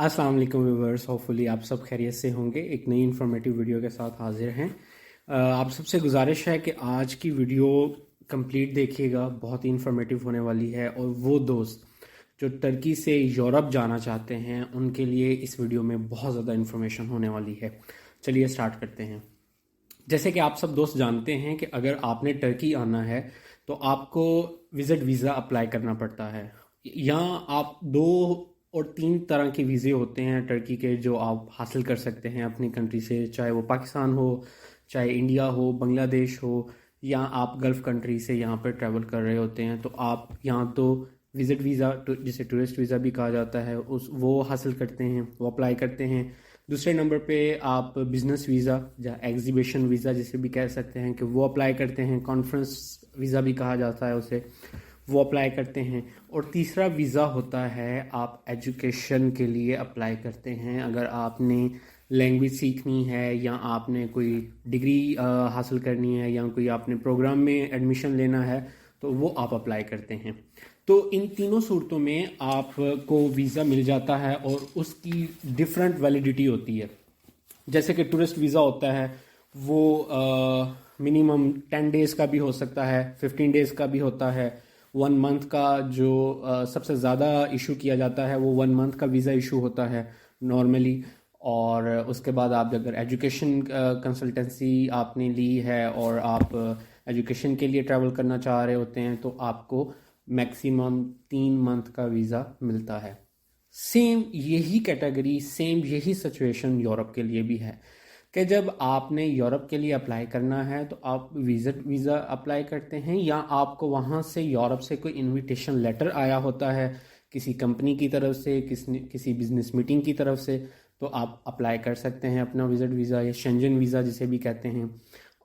अस्सलाम वालेकुम viewers, hopefully आप सब खैरियत से होंगे। एक नई इन्फॉर्मेटिव वीडियो के साथ हाजिर हैं। आप सबसे गुजारिश है कि आज की वीडियो कंप्लीट देखिएगा, बहुत ही इन्फॉर्मेटिव होने वाली है। और वो दोस्त जो टर्की से यूरोप जाना चाहते हैं उनके लिए इस वीडियो में बहुत ज़्यादा इन्फॉर्मेशन होने वाली है। चलिए स्टार्ट करते हैं। जैसे कि आप सब दोस्त जानते हैं कि अगर आपने टर्की आना है तो आपको विज़िट वीज़ा अप्लाई करना पड़ता है। यहाँ आप 2 और 3 तरह के वीज़े होते हैं टर्की के जो आप हासिल कर सकते हैं अपनी कंट्री से, चाहे वो पाकिस्तान हो, चाहे इंडिया हो, बांग्लादेश हो, या आप गल्फ़ कंट्री से यहाँ पर ट्रैवल कर रहे होते हैं। तो आप यहाँ तो विज़िट वीज़ा जिसे टूरिस्ट वीज़ा भी कहा जाता है वो हासिल करते हैं, वो अप्लाई करते हैं। दूसरे नंबर पे आप बिज़नेस वीज़ा या एग्जीबिशन वीज़ा जिसे भी कह सकते हैं कि वो अप्लाई करते हैं। कॉन्फ्रेंस वीज़ा भी कहा जाता है उसे, वो अप्लाई करते हैं। और तीसरा वीज़ा होता है आप एजुकेशन के लिए अप्लाई करते हैं। अगर आपने लैंग्वेज सीखनी है या आपने कोई डिग्री हासिल करनी है या कोई आपने प्रोग्राम में एडमिशन लेना है तो वो आप अप्लाई करते हैं। तो इन तीनों सूरतों में आपको वीज़ा मिल जाता है और उसकी डिफरेंट वैलिडिटी होती है। जैसे कि टूरिस्ट वीज़ा होता है वो मिनिमम 10 डेज़ का भी हो सकता है, 15 डेज़ का भी होता है। 1 मंथ का जो सबसे ज़्यादा इशू किया जाता है वो 1 मंथ का वीज़ा इशू होता है नॉर्मली। और उसके बाद आप अगर एजुकेशन कंसल्टेंसी आपने ली है और आप एजुकेशन के लिए ट्रैवल करना चाह रहे होते हैं तो आपको मैक्सिमम 3 मंथ का वीज़ा मिलता है। सेम यही कैटेगरी, सेम यही सिचुएशन यूरोप के लिए भी है कि जब आपने यूरोप के लिए अप्लाई करना है तो आप विज़िट वीज़ा अप्लाई करते हैं या आपको वहाँ से यूरोप से कोई इनविटेशन लेटर आया होता है किसी कंपनी की तरफ से, किसी बिजनेस मीटिंग की तरफ से, तो आप अप्लाई कर सकते हैं अपना विज़िट वीज़ा या शेंजन वीज़ा जिसे भी कहते हैं।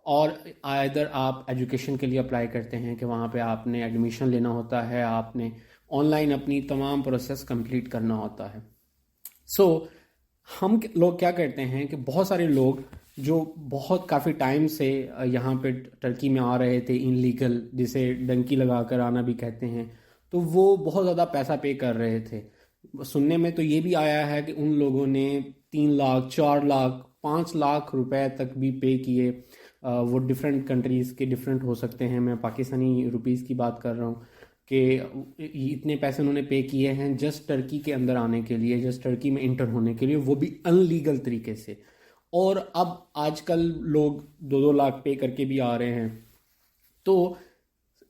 और इधर आप एजुकेशन के लिए अप्लाई करते हैं कि वहाँ पे आपने एडमिशन लेना होता है, आपने ऑनलाइन अपनी तमाम प्रोसेस कंप्लीट करना होता है। हम लोग क्या करते हैं कि बहुत सारे लोग जो बहुत काफ़ी टाइम से यहाँ पे टर्की में आ रहे थे इनलीगल, जिसे डंकी लगा कर आना भी कहते हैं, तो वो बहुत ज़्यादा पैसा पे कर रहे थे। सुनने में तो ये भी आया है कि उन लोगों ने 3 लाख, 4 लाख, 5 लाख रुपए तक भी पे किए। वो डिफरेंट कंट्रीज़ के डिफरेंट हो सकते हैं, मैं पाकिस्तानी रुपीज़ की बात कर रहा हूँ कि इतने पैसे उन्होंने पे किए हैं जस्ट टर्की के अंदर आने के लिए, जस्ट टर्की में इंटर होने के लिए, वो भी अनलीगल तरीके से। और अब आजकल लोग 2-2 लाख पे करके भी आ रहे हैं। तो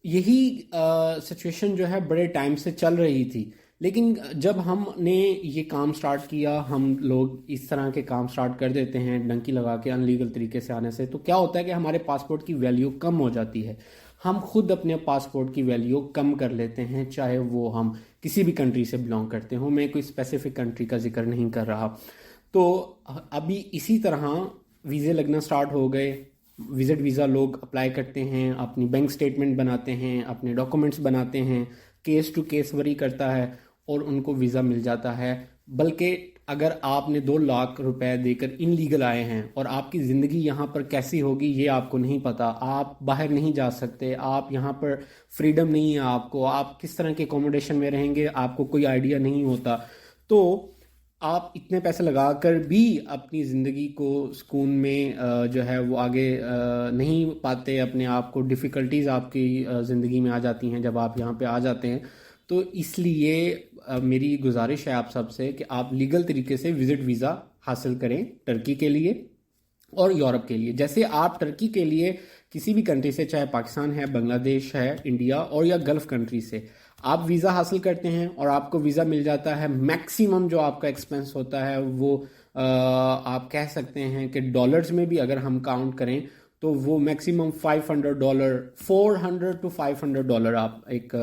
यही सिचुएशन जो है बड़े टाइम से चल रही थी। लेकिन जब हमने ये काम स्टार्ट किया, हम लोग इस तरह के काम स्टार्ट कर देते हैं डंकी लगा के अनलीगल तरीके से आने से, तो क्या होता है कि हमारे पासपोर्ट की वैल्यू कम हो जाती है। हम खुद अपने पासपोर्ट की वैल्यू कम कर लेते हैं, चाहे वो हम किसी भी कंट्री से बिलोंग करते हो। मैं कोई स्पेसिफिक कंट्री का जिक्र नहीं कर रहा। तो अभी इसी तरह वीज़े लगना स्टार्ट हो गए। विज़िट वीज़ा लोग अप्लाई करते हैं, अपनी बैंक स्टेटमेंट बनाते हैं, अपने डॉक्यूमेंट्स बनाते हैं, केस टू केस वरी करता है और उनको वीज़ा मिल जाता है। बल्कि अगर आपने 2 लाख रुपए देकर इनलीगल आए हैं और आपकी ज़िंदगी यहाँ पर कैसी होगी ये आपको नहीं पता, आप बाहर नहीं जा सकते, आप यहाँ पर फ्रीडम नहीं है आपको, आप किस तरह के एकोमोडेशन में रहेंगे आपको कोई आइडिया नहीं होता, तो आप इतने पैसे लगाकर भी अपनी ज़िंदगी को सुकून में जो है वो आगे नहीं पाते। अपने आप को डिफ़िकल्टीज़ आपकी ज़िंदगी में आ जाती हैं जब आप यहाँ पे आ जाते हैं। तो इसलिए मेरी गुजारिश है आप सबसे कि आप लीगल तरीके से विज़िट वीज़ा हासिल करें टर्की के लिए और यूरोप के लिए। जैसे आप टर्की के लिए किसी भी कंट्री से, चाहे पाकिस्तान है, बांग्लादेश है, इंडिया और या गल्फ़ कंट्री से आप वीज़ा हासिल करते हैं और आपको वीज़ा मिल जाता है। मैक्सिमम जो आपका एक्सपेंस होता है वो आप कह सकते हैं कि डॉलर्स में भी अगर हम काउंट करें तो वो मैक्सिमम $500, $400 to $500 आप एक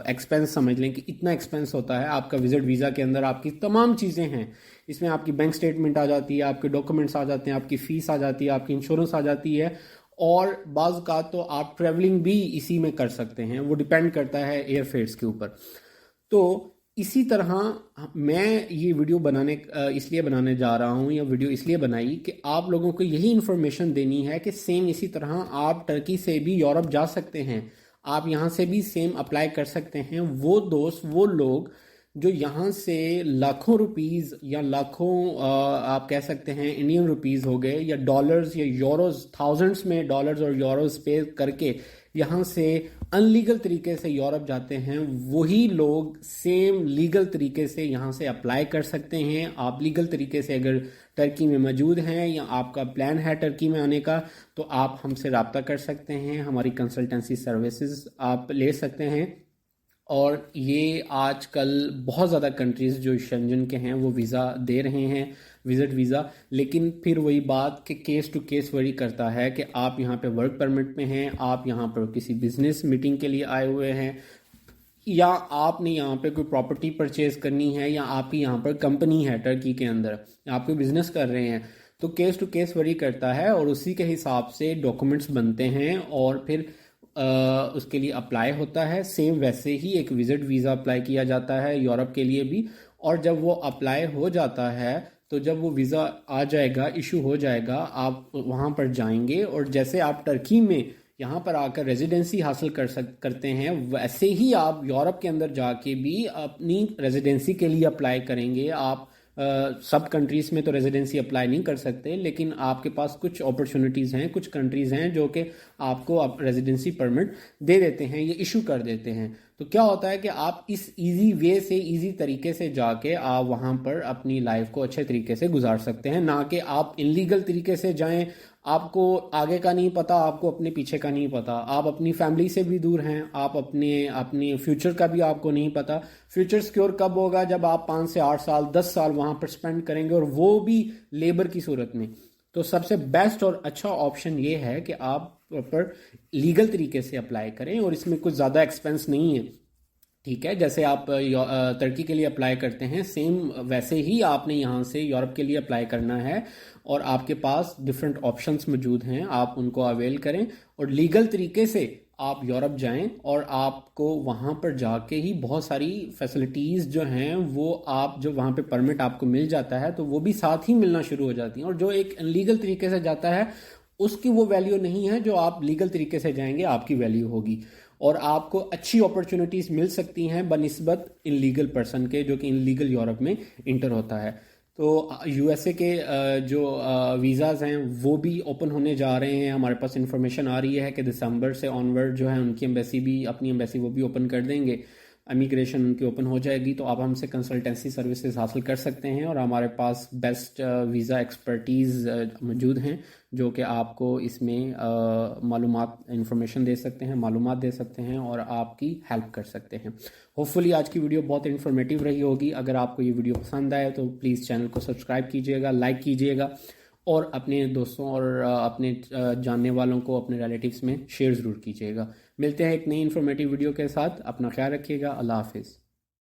एक्सपेंस समझ लें कि इतना एक्सपेंस होता है आपका विज़िट वीज़ा के अंदर। आपकी तमाम चीज़ें हैं इसमें, आपकी बैंक स्टेटमेंट आ जाती है, आपके डॉक्यूमेंट्स आ जाते हैं, आपकी फ़ीस आ जाती है, आपकी इंश्योरेंस आ जाती है, और बाज़ का तो आप ट्रैवलिंग भी इसी में कर सकते हैं। वो डिपेंड करता है एयर फेयर्स के ऊपर। तो इसी तरह मैं ये वीडियो इसलिए बनाने जा रहा हूँ, या वीडियो इसलिए बनाई कि आप लोगों को यही इन्फॉर्मेशन देनी है कि सेम इसी तरह आप टर्की से भी यूरोप जा सकते हैं, आप यहाँ से भी सेम अप्लाई कर सकते हैं। वो दोस्त, वो लोग جو یہاں سے لاکھوں روپیز یا لاکھوں آپ کہہ سکتے ہیں انڈین روپیز ہو گئے یا ڈالرز یا یوروز، تھاؤزنڈس میں ڈالرز اور یوروز پے کر کے یہاں سے ان لیگل طریقے سے یورپ جاتے ہیں، وہی لوگ سیم لیگل طریقے سے یہاں سے اپلائی کر سکتے ہیں۔ آپ لیگل طریقے سے اگر ٹرکی میں موجود ہیں یا آپ کا پلان ہے ٹرکی میں آنے کا، تو آپ ہم سے رابطہ کر سکتے ہیں، ہماری کنسلٹنسی سروسز آپ لے سکتے ہیں۔ اور یہ آج کل بہت زیادہ کنٹریز جو شنجن کے ہیں وہ ویزا دے رہے ہیں، وزٹ ویزا، لیکن پھر وہی بات کہ کیس ٹو کیس ویری کرتا ہے کہ آپ یہاں پہ ورک پرمٹ میں ہیں، آپ یہاں پر کسی بزنس میٹنگ کے لیے آئے ہوئے ہیں، یا آپ نے یہاں پہ کوئی پراپرٹی پرچیز کرنی ہے، یا آپ کی یہاں پر کمپنی ہے ٹرکی کے اندر، آپ کوئی بزنس کر رہے ہیں، تو کیس ٹو کیس ویری کرتا ہے اور اسی کے حساب سے ڈاکومنٹس بنتے ہیں اور پھر اس کے لیے اپلائی ہوتا ہے۔ سیم ویسے ہی ایک وزٹ ویزا اپلائی کیا جاتا ہے یورپ کے لیے بھی، اور جب وہ اپلائی ہو جاتا ہے تو جب وہ ویزا آ جائے گا، ایشو ہو جائے گا، آپ وہاں پر جائیں گے اور جیسے آپ ٹرکی میں یہاں پر آ کر ریزیڈنسی حاصل کرتے ہیں، ویسے ہی آپ یورپ کے اندر جا کے بھی اپنی ریزیڈنسی کے لیے اپلائی کریں گے۔ آپ سب کنٹریز میں تو ریزیڈنسی اپلائی نہیں کر سکتے، لیکن آپ کے پاس کچھ اپرچونٹیز ہیں، کچھ کنٹریز ہیں جو کہ آپ کو ریزیڈنسی پرمٹ دے دیتے ہیں یا ایشو کر دیتے ہیں۔ تو کیا ہوتا ہے کہ آپ اس ایزی وے سے، ایزی طریقے سے جا کے آپ وہاں پر اپنی لائف کو اچھے طریقے سے گزار سکتے ہیں، نہ کہ آپ انلیگل طریقے سے جائیں۔ آپ کو آگے کا نہیں پتا، آپ کو اپنے پیچھے کا نہیں پتا، آپ اپنی فیملی سے بھی دور ہیں، آپ اپنے فیوچر کا بھی آپ کو نہیں پتا۔ فیوچر سیکیور کب ہوگا؟ جب آپ 5 سے 8 سال 10 سال وہاں پر سپینڈ کریں گے، اور وہ بھی لیبر کی صورت میں۔ تو سب سے بیسٹ اور اچھا آپشن یہ ہے کہ آپ پر لیگل طریقے سے اپلائی کریں، اور اس میں کچھ زیادہ ایکسپینس نہیں ہے، ٹھیک ہے؟ جیسے آپ ترکی کے لیے اپلائی کرتے ہیں، سیم ویسے ہی آپ نے یہاں سے یورپ کے لیے اپلائی کرنا ہے، اور آپ کے پاس ڈیفرنٹ آپشنس موجود ہیں، آپ ان کو اویل کریں اور لیگل طریقے سے آپ یورپ جائیں، اور آپ کو وہاں پر جا کے ہی بہت ساری فیسلٹیز جو ہیں وہ آپ جو وہاں پہ پرمٹ آپ کو مل جاتا ہے تو وہ بھی ساتھ ہی ملنا شروع ہو جاتی ہیں، اور جو ایک انلیگل طریقے سے جاتا ہے اس کی وہ ویلیو نہیں ہے، جو آپ لیگل طریقے سے جائیں گے آپ کی ویلیو ہوگی، اور آپ کو اچھی اپرچونٹیز مل سکتی ہیں بنسبت ان لیگل پرسن کے جو کہ ان لیگل یورپ میں انٹر ہوتا ہے۔ تو یو ایس اے کے جو ویزاز ہیں وہ بھی اوپن ہونے جا رہے ہیں، ہمارے پاس انفارمیشن آ رہی ہے کہ دسمبر سے آنورڈ جو ہے ان کی ایمبیسی بھی، اپنی ایمبیسی وہ بھی اوپن کر دیں گے، امیگریشن ان کی اوپن ہو جائے گی، تو آپ ہم سے کنسلٹنسی سروسز حاصل کر سکتے ہیں، اور ہمارے پاس بیسٹ ویزا ایکسپرٹیز موجود ہیں جو کہ آپ کو اس میں معلومات، انفارمیشن دے سکتے ہیں، معلومات دے سکتے ہیں اور آپ کی ہیلپ کر سکتے ہیں۔ ہوپفلی آج کی ویڈیو بہت انفارمیٹیو رہی ہوگی۔ اگر آپ کو یہ ویڈیو پسند آئے تو پلیز چینل کو سبسکرائب کیجیے گا، لائک کیجیے گا، اور اپنے دوستوں اور اپنے جاننے والوں کو، اپنے ریلیٹیوز میں شیئر ضرور کیجیے گا۔ ملتے ہیں ایک نئی انفارمیٹیو ویڈیو کے ساتھ، اپنا خیال رکھیے گا، اللہ حافظ۔